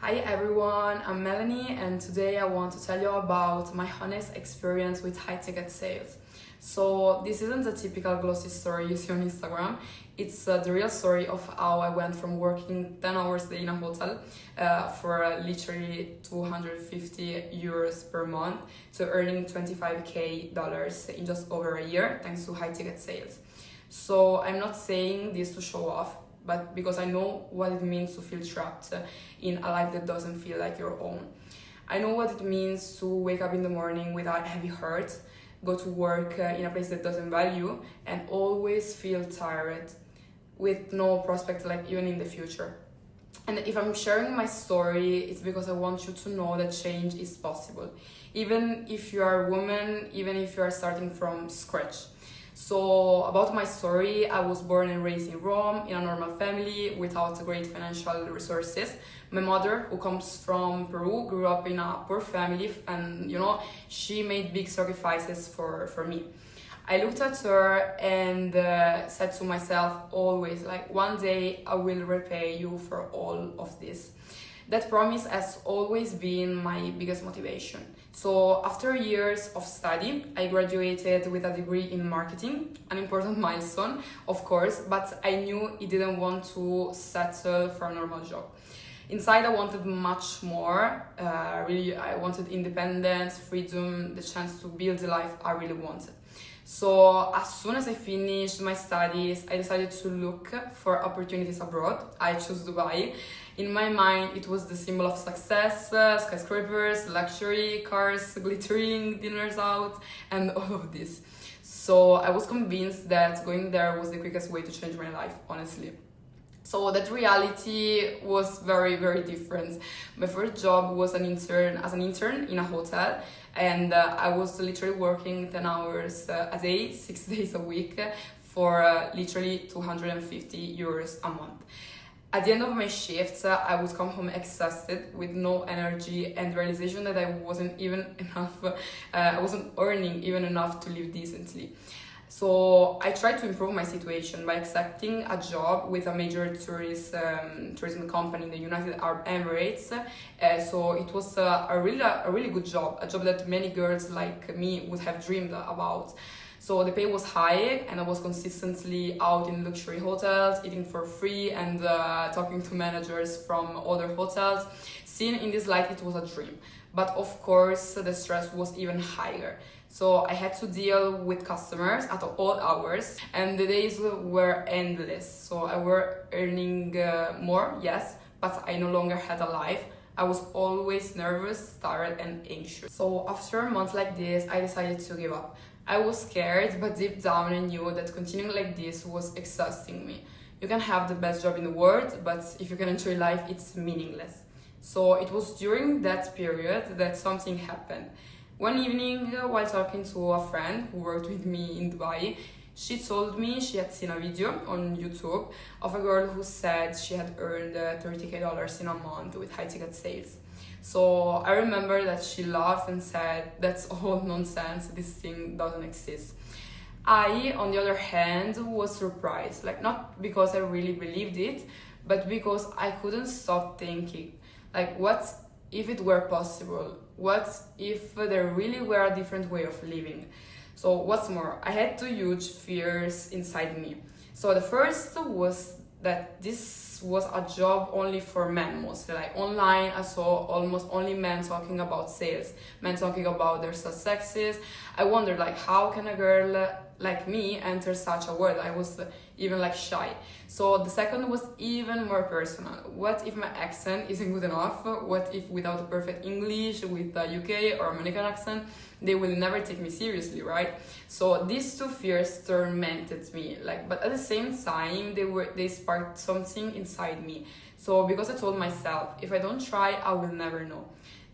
Hi everyone, I'm Melanie and today I want to tell you about my honest experience with high ticket sales. So this isn't a typical glossy story you see on Instagram, it's the real story of how I went from working 10 hours a day in a hotel for literally 250 euros per month to earning $25K in just over a year thanks to high ticket sales. So I'm not saying this to show off, but because I know what it means to feel trapped in a life that doesn't feel like your own. I know what it means to wake up in the morning with a heavy heart, go to work in a place that doesn't value, and always feel tired with no prospect, like even in the future. And if I'm sharing my story, it's because I want you to know that change is possible. Even if you are a woman, even if you are starting from scratch. So about my story, I was born and raised in Rome in a normal family without great financial resources. My mother, who comes from Peru, grew up in a poor family and she made big sacrifices for me. I looked at her and said to myself always, like, one day I will repay you for all of this. That promise has always been my biggest motivation. So after years of study, I graduated with a degree in marketing, an important milestone, of course, but I knew I didn't want to settle for a normal job. Inside, I wanted much more. Really, I wanted independence, freedom, the chance to build the life I really wanted. So as soon as I finished my studies, I decided to look for opportunities abroad. I chose Dubai. In my mind, it was the symbol of success, skyscrapers, luxury, cars, glittering, dinners out, and all of this. So I was convinced that going there was the quickest way to change my life, honestly. So that reality was very, very different. My first job was as an intern in a hotel, and I was literally working 10 hours a day, 6 days a week for literally 250 euros a month. At the end of my shifts, I would come home exhausted with no energy and realization that I wasn't earning even enough to live decently. So I tried to improve my situation by accepting a job with a major tourism company in the United Arab Emirates. So it was a really good job, a job that many girls like me would have dreamed about. So the pay was high and I was consistently out in luxury hotels, eating for free and talking to managers from other hotels. Seen in this light, it was a dream. But of course, the stress was even higher. So I had to deal with customers at all hours and the days were endless. So I were earning more, yes, but I no longer had a life. I was always nervous, tired and anxious. So after months like this, I decided to give up. I was scared, but deep down I knew that continuing like this was exhausting me. You can have the best job in the world, but if you can enjoy life, it's meaningless. So it was during that period that something happened. One evening, while talking to a friend who worked with me in Dubai, she told me she had seen a video on YouTube of a girl who said she had earned $30K in a month with high ticket sales. So I remember that she laughed and said, "That's all nonsense, this thing doesn't exist." I, on the other hand, was surprised, like not because I really believed it, but because I couldn't stop thinking, like, what if it were possible? What if there really were a different way of living? So what's more, I had two huge fears inside me. So the first was that this was a job only for men, mostly. Like online, I saw almost only men talking about sales, men talking about their successes. I wondered, like, how can a girl like me enter such a world? I was even like shy. So the second was even more personal. What if my accent isn't good enough? What if without a perfect English, with a UK or American accent, they will never take me seriously, right? So these two fears tormented me, but at the same time, they sparked something inside me. So because I told myself, if I don't try, I will never know.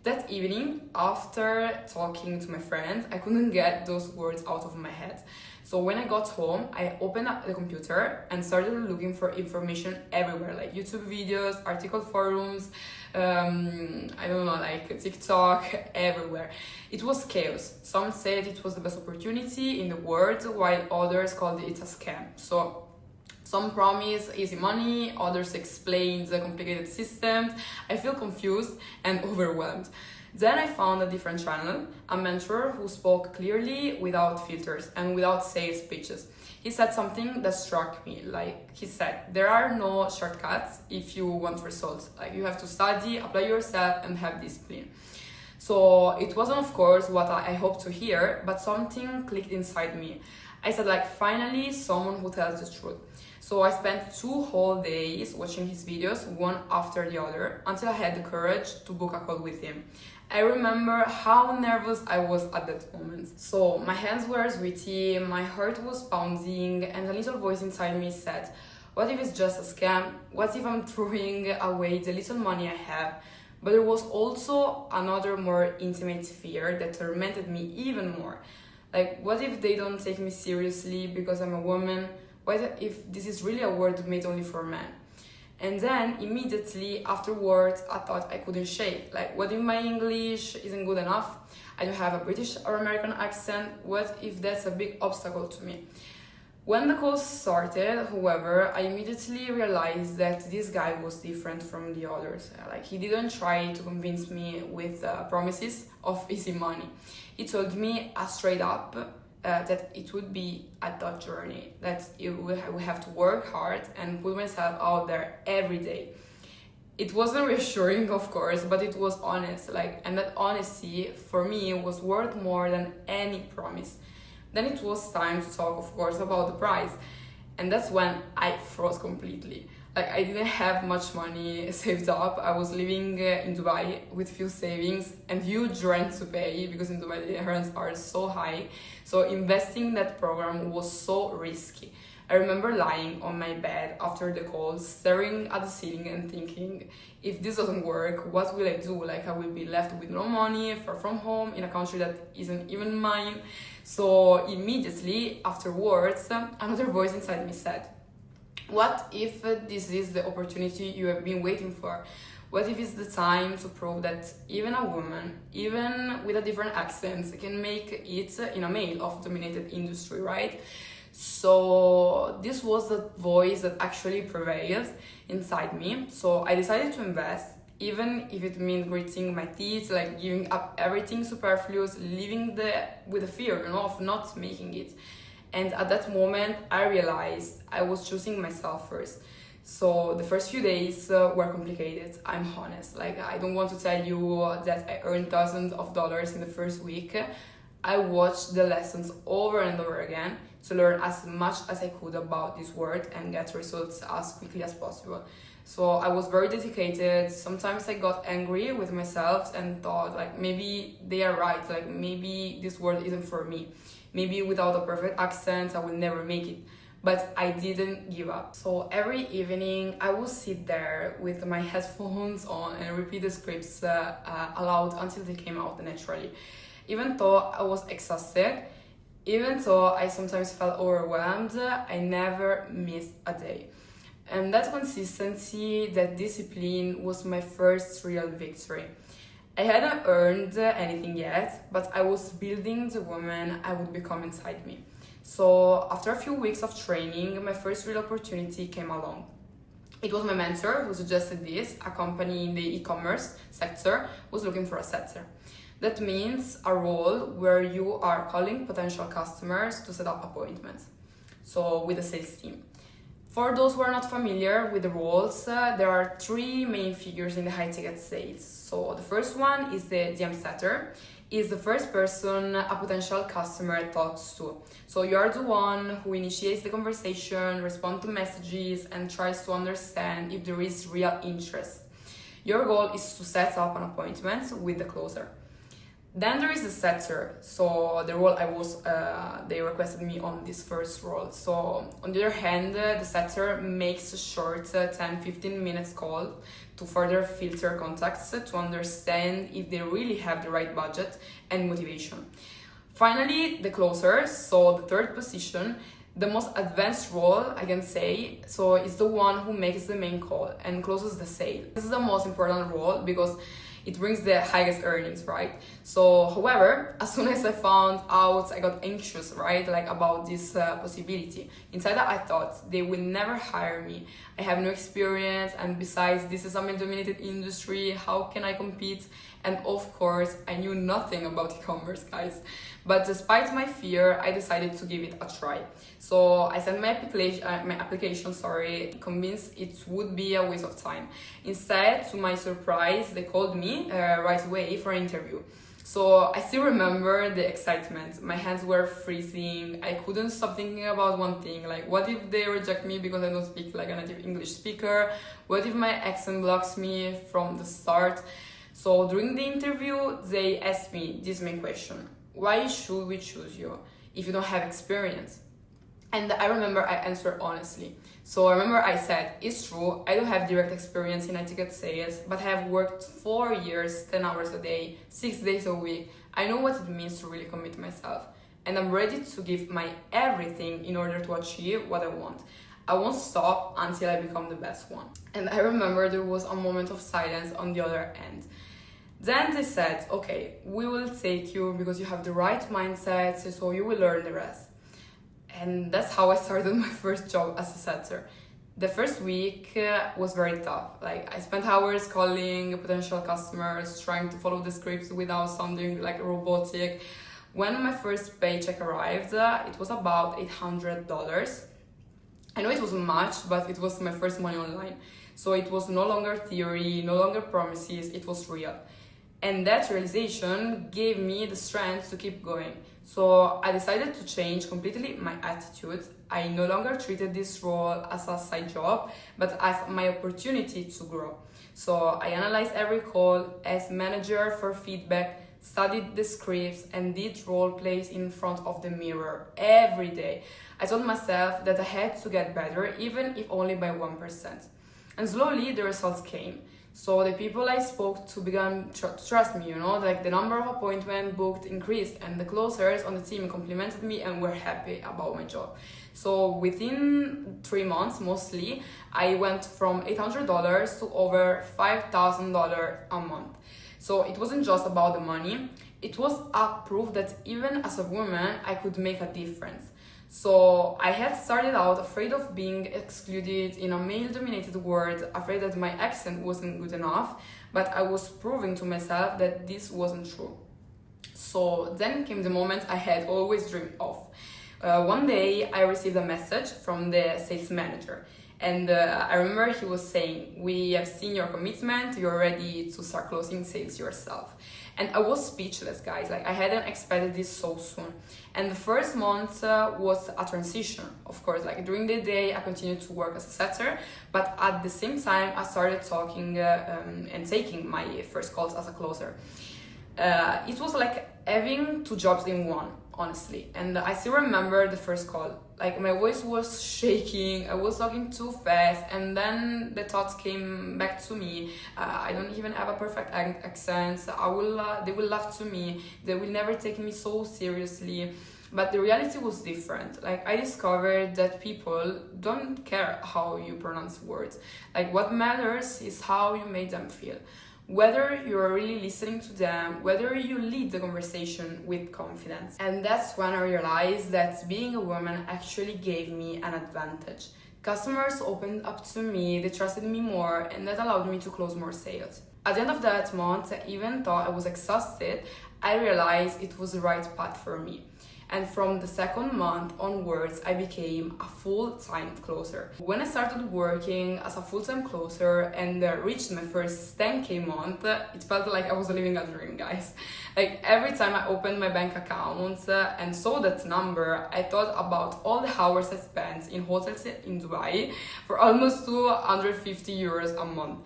That evening, after talking to my friend, I couldn't get those words out of my head. So when I got home, I opened up the computer and started looking for information everywhere, like YouTube videos, article forums, like TikTok, everywhere. It was chaos. Some said it was the best opportunity in the world, while others called it a scam. So Some promise easy money, others explain the complicated systems. I feel confused and overwhelmed. Then I found a different channel, a mentor who spoke clearly without filters and without sales pitches. He said something that struck me. Like, he said, there are no shortcuts if you want results. Like, you have to study, apply yourself, and have discipline. So it wasn't, of course, what I hoped to hear, but something clicked inside me. I said, like, finally, someone who tells the truth. So I spent 2 whole days watching his videos, one after the other, until I had the courage to book a call with him. I remember how nervous I was at that moment. So my hands were sweaty, my heart was pounding, and a little voice inside me said, what if it's just a scam? What if I'm throwing away the little money I have? But there was also another more intimate fear that tormented me even more. Like, what if they don't take me seriously because I'm a woman? What if this is really a word made only for men? And then immediately afterwards, I thought I couldn't shake. Like, what if my English isn't good enough? I don't have a British or American accent. What if that's a big obstacle to me? When the call started, however, I immediately realized that this guy was different from the others. Like, he didn't try to convince me with promises of easy money. He told me straight up that it would be a tough journey, that I would have to work hard and put myself out there every day. It wasn't reassuring, of course, but it was honest. And that honesty for me was worth more than any promise. Then it was time to talk, of course, about the price. And that's when I froze completely. Like, I didn't have much money saved up. I was living in Dubai with few savings and huge rent to pay because in Dubai the rents are so high. So investing in that program was so risky. I remember lying on my bed after the call, staring at the ceiling and thinking, if this doesn't work, what will I do? Like, I will be left with no money, far from home, in a country that isn't even mine. So immediately afterwards, another voice inside me said, what if this is the opportunity you have been waiting for? What if it's the time to prove that even a woman, even with a different accent, can make it in a male-dominated industry, right? So this was the voice that actually prevailed inside me. So I decided to invest, even if it meant gritting my teeth, like giving up everything superfluous, living with the fear, of not making it. And at that moment, I realized I was choosing myself first. So the first few days were complicated, I'm honest. Like, I don't want to tell you that I earned thousands of dollars in the first week. I watched the lessons over and over again to learn as much as I could about this word and get results as quickly as possible. So I was very dedicated. Sometimes I got angry with myself and thought, like, maybe they are right. Like, maybe this word isn't for me. Maybe without a perfect accent, I will never make it. But I didn't give up. So every evening, I would sit there with my headphones on and repeat the scripts aloud until they came out naturally. Even though I was exhausted, even though I sometimes felt overwhelmed, I never missed a day. And that consistency, that discipline was my first real victory. I hadn't earned anything yet, but I was building the woman I would become inside me. So after a few weeks of training, my first real opportunity came along. It was my mentor who suggested this. A company in the e-commerce sector was looking for a setter. That means a role where you are calling potential customers to set up appointments. So with a sales team. For those who are not familiar with the roles, there are 3 main figures in the high-ticket sales. So the first one is the DM setter, is the first person a potential customer talks to. So you are the one who initiates the conversation, responds to messages, and tries to understand if there is real interest. Your goal is to set up an appointment with the closer. Then there is the setter, so the role they requested me on this first role. So on the other hand, the setter makes a short 10-15 minutes call to further filter contacts to understand if they really have the right budget and motivation. Finally, the closer, so the third position, the most advanced role, I can say, so it's the one who makes the main call and closes the sale. This is the most important role because it brings the highest earnings, right? So, however, as soon as I found out, I got anxious, right, like about this possibility. Inside that, I thought they will never hire me. I have no experience, and besides, this is a male-dominated industry. How can I compete? And of course, I knew nothing about e-commerce, guys. But despite my fear, I decided to give it a try. So I sent my application, convinced it would be a waste of time. Instead, to my surprise, they called me right away for an interview. So I still remember the excitement. My hands were freezing. I couldn't stop thinking about one thing, like what if they reject me because I don't speak like a native English speaker? What if my accent blocks me from the start? So during the interview, they asked me this main question: why should we choose you if you don't have experience? And I remember I answered honestly. So I remember I said, it's true, I don't have direct experience in ticket sales, but I have worked 4 years, 10 hours a day, 6 days a week. I know what it means to really commit myself. And I'm ready to give my everything in order to achieve what I want. I won't stop until I become the best one. And I remember there was a moment of silence on the other end. Then they said, okay, we will take you because you have the right mindset, so you will learn the rest. And that's how I started my first job as a setter. The first week was very tough. Like, I spent hours calling potential customers, trying to follow the scripts without sounding like robotic. When my first paycheck arrived, it was about $800. I know it wasn't much, but it was my first money online. So it was no longer theory, no longer promises, it was real. And that realization gave me the strength to keep going. So I decided to change completely my attitude. I no longer treated this role as a side job, but as my opportunity to grow. So I analyzed every call, asked manager for feedback, studied the scripts, and did role plays in front of the mirror every day. I told myself that I had to get better, even if only by 1%. And slowly the results came. So the people I spoke to began to trust me, like the number of appointments booked increased, and the closers on the team complimented me and were happy about my job. So within 3 months, mostly, I went from $800 to over $5,000 a month. So it wasn't just about the money, it was a proof that even as a woman, I could make a difference. So I had started out afraid of being excluded in a male-dominated world, afraid that my accent wasn't good enough, but I was proving to myself that this wasn't true. So then came the moment I had always dreamed of. One day I received a message from the sales manager, and I remember he was saying, "We have seen your commitment, you're ready to start closing sales yourself." And I was speechless, guys. Like, I hadn't expected this so soon. And the first month was a transition, of course. Like, during the day, I continued to work as a setter, but at the same time, I started talking and taking my first calls as a closer. It was like having 2 jobs in one, honestly. And I still remember the first call. Like, my voice was shaking, I was talking too fast, and then the thoughts came back to me. I don't even have a perfect accent. They will laugh to me. They will never take me so seriously. But the reality was different. Like, I discovered that people don't care how you pronounce words. Like, what matters is how you make them feel. Whether you're really listening to them, whether you lead the conversation with confidence. And that's when I realized that being a woman actually gave me an advantage. Customers opened up to me, they trusted me more, and that allowed me to close more sales. At the end of that month, even though I was exhausted, I realized it was the right path for me. And from the second month onwards, I became a full-time closer. When I started working as a full-time closer and reached my first 10K month, it felt like I was living a dream, guys. Like, every time I opened my bank account and saw that number, I thought about all the hours I spent in hotels in Dubai for almost 250 euros a month.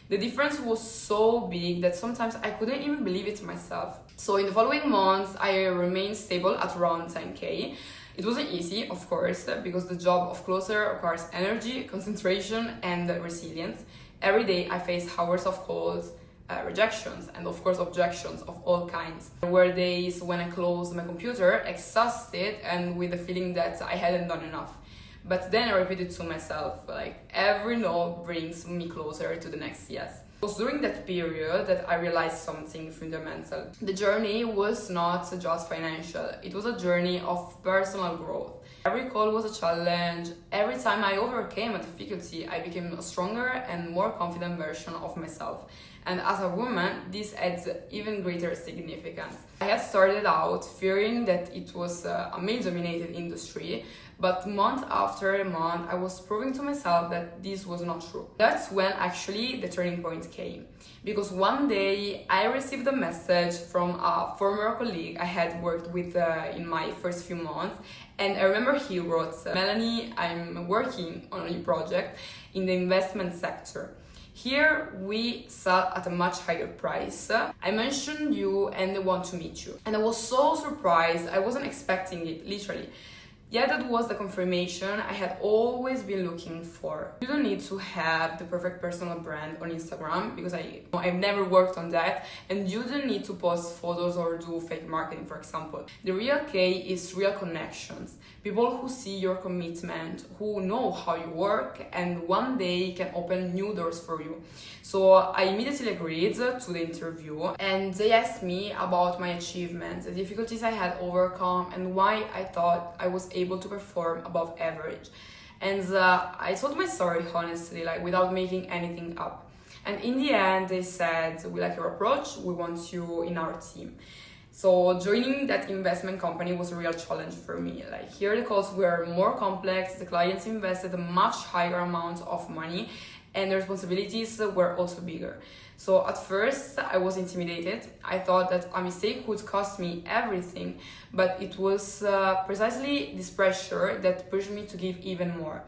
The difference was so big that sometimes I couldn't even believe it myself. So in the following months, I remained stable at around 10K. It wasn't easy, of course, because the job of closer requires energy, concentration, and resilience. Every day I faced hours of calls, rejections, and of course objections of all kinds. There were days when I closed my computer, exhausted and with the feeling that I hadn't done enough. But then I repeated to myself, like, every no brings me closer to the next yes. It was during that period that I realized something fundamental. The journey was not just financial, it was a journey of personal growth. Every call was a challenge. Every time I overcame a difficulty, I became a stronger and more confident version of myself. And as a woman, this adds even greater significance. I had started out fearing that it was a male-dominated industry, but month after month, I was proving to myself that this was not true. That's when actually the turning point came. Because one day I received a message from a former colleague I had worked with in my first few months, and I remember he wrote, "Melanie, I'm working on a new project in the investment sector. Here we sell at a much higher price. I mentioned you and they want to meet you." And I was so surprised, I wasn't expecting it, literally. Yeah, that was the confirmation I had always been looking for. You don't need to have the perfect personal brand on Instagram, because I've never worked on that, and you don't need to post photos or do fake marketing, for example. The real key is real connections. People who see your commitment, who know how you work, and one day can open new doors for you. So I immediately agreed to the interview, and they asked me about my achievements, the difficulties I had overcome, and why I thought I was able to perform above average. And I told my story honestly, without making anything up. And in the end, they said, "We like your approach, we want you in our team." So joining that investment company was a real challenge for me. Here the calls were more complex, the clients invested a much higher amount of money, and the responsibilities were also bigger. So at first I was intimidated. I thought that a mistake would cost me everything, but it was precisely this pressure that pushed me to give even more.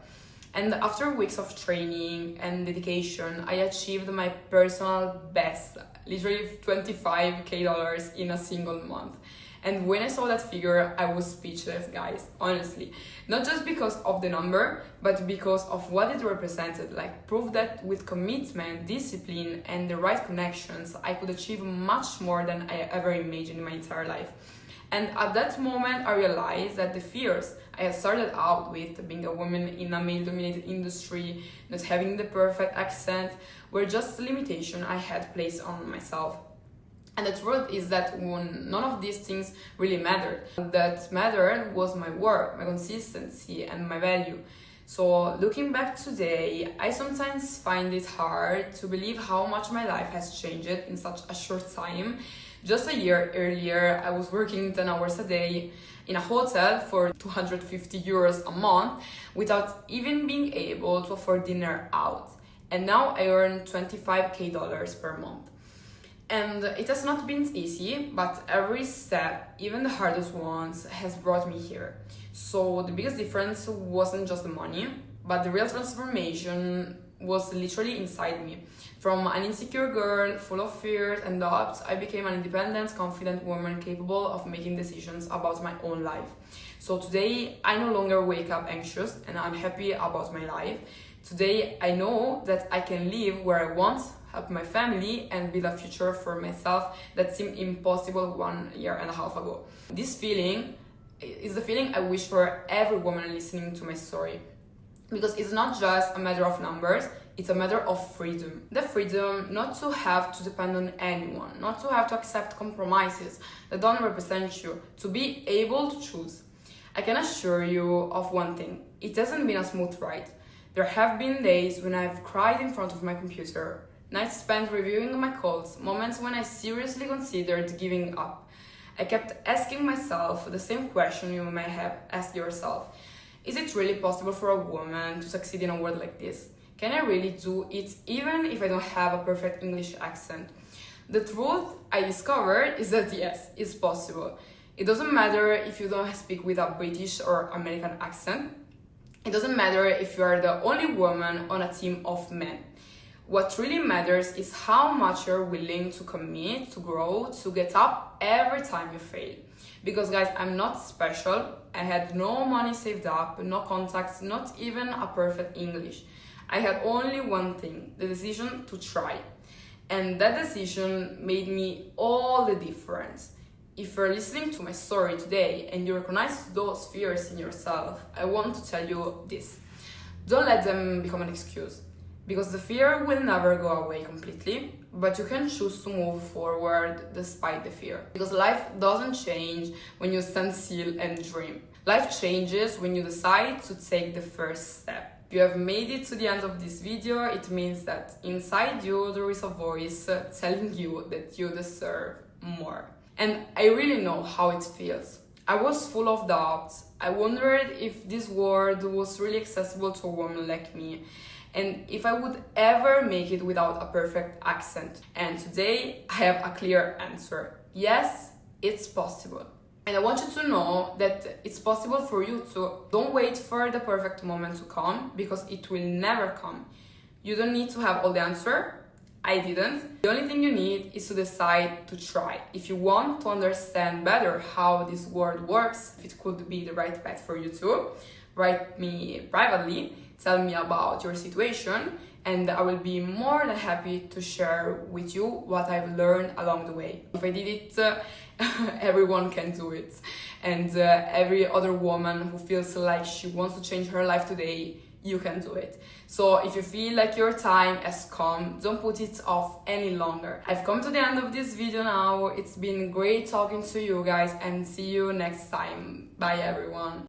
And after weeks of training and dedication, I achieved my personal best, literally $25,000 in a single month. And when I saw that figure, I was speechless, guys, honestly. Not just because of the number, but because of what it represented, proof that with commitment, discipline, and the right connections, I could achieve much more than I ever imagined in my entire life. And at that moment, I realized that the fears I had started out with, being a woman in a male-dominated industry, not having the perfect accent, were just limitations I had placed on myself. And the truth is that none of these things really mattered. That mattered was my work, my consistency, and my value. So looking back today, I sometimes find it hard to believe how much my life has changed in such a short time. Just a year earlier, I was working 10 hours a day in a hotel for €250 a month without even being able to afford dinner out. And now I earn $25,000 per month. And it has not been easy, but every step, even the hardest ones, has brought me here. So the biggest difference wasn't just the money, but the real transformation was literally inside me. From an insecure girl full of fears and doubts, I became an independent, confident woman capable of making decisions about my own life. So today, I no longer wake up anxious and I'm happy about my life. Today, I know that I can live where I want, help my family, and build a future for myself that seemed impossible 1.5 years ago. This feeling is the feeling I wish for every woman listening to my story. Because it's not just a matter of numbers, it's a matter of freedom. The freedom not to have to depend on anyone, not to have to accept compromises that don't represent you, to be able to choose. I can assure you of one thing, it hasn't been a smooth ride. There have been days when I've cried in front of my computer, nights spent reviewing my calls, moments when I seriously considered giving up. I kept asking myself the same question you may have asked yourself. Is it really possible for a woman to succeed in a world like this? Can I really do it even if I don't have a perfect English accent? The truth I discovered is that yes, it's possible. It doesn't matter if you don't speak with a British or American accent. It doesn't matter if you are the only woman on a team of men. What really matters is how much you're willing to commit, to grow, to get up every time you fail. Because guys, I'm not special. I had no money saved up, no contacts, not even a perfect English. I had only one thing, the decision to try. And that decision made me all the difference. If you're listening to my story today and you recognize those fears in yourself, I want to tell you this. Don't let them become an excuse. because the fear will never go away completely, but you can choose to move forward despite the fear. Because life doesn't change when you stand still and dream. Life changes when you decide to take the first step. If you have made it to the end of this video, it means that inside you there is a voice telling you that you deserve more. And I really know how it feels. I was full of doubts. I wondered if this world was really accessible to a woman like me, and if I would ever make it without a perfect accent. And today I have a clear answer. Yes, it's possible. And I want you to know that it's possible for you too. Don't wait for the perfect moment to come, because it will never come. You don't need to have all the answer. I didn't. The only thing you need is to decide to try. If you want to understand better how this world works, if it could be the right path for you too, write me privately, tell me about your situation, and I will be more than happy to share with you what I've learned along the way. If I did it, everyone can do it. And every other woman who feels like she wants to change her life today, you can do it. So if you feel like your time has come, don't put it off any longer. I've come to the end of this video now. It's been great talking to you guys, and see you next time. Bye everyone.